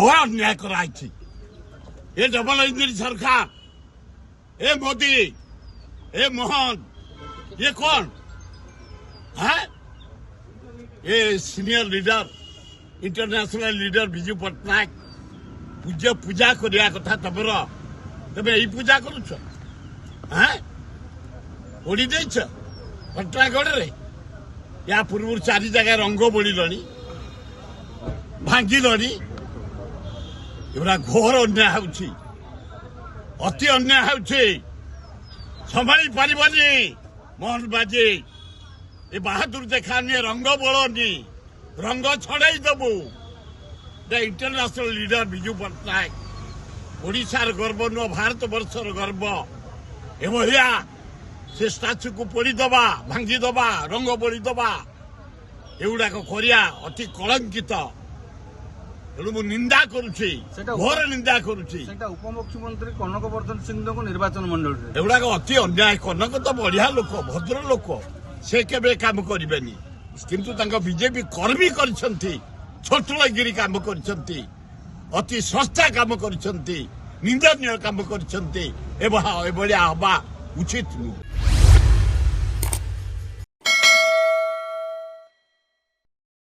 घोर अन्याय कराई। ये डबल इंजन सरकार, ए मोदी, ए मोहन, ये कौन है? ये senior leader, international leader Biju Patnaik पूजा पूजा करिया कथा तमर तबे ई पूजा करूछ हैं? ओडी देछ पट्टनागढ़ रे या पूर्व 4 जगह रंग बोलिलनी भांगिलनी। एवरा घोर अन्याय होउछि, अति अन्याय होउछि। संभाली पारिबनी मोहन बाजी, ए बहादुर देखानी रंग बोलनी, रंग छड़ाई दबु। The international leader Biju Patnaik ओडिशार गर्व नुह, भारत वर्षर गर्व। एभलिया से स्टाच्यू को पोड़ीदबा, भांगिदबा, रंग बोलीदबा, एगुड़ाक करिया अति कलंकित। तेणु मु निंदा करुछि, घोर निंदा करुछि। उपमुख्यमंत्री कनक वर्धन सिंह को निर्वाचन मंडल एगुड़ाक अति अन्याय। कनक तो बढ़िया लोक, भद्र लोक, से केबे काम करिबेनी, किंतु तांको बीजेपी कर्मी करछंती, छोटलगिरी काम करछंती, अति सस्ता काम करछंती, निंदनीय काम करछंती। एभलिया हवा उचित नुह।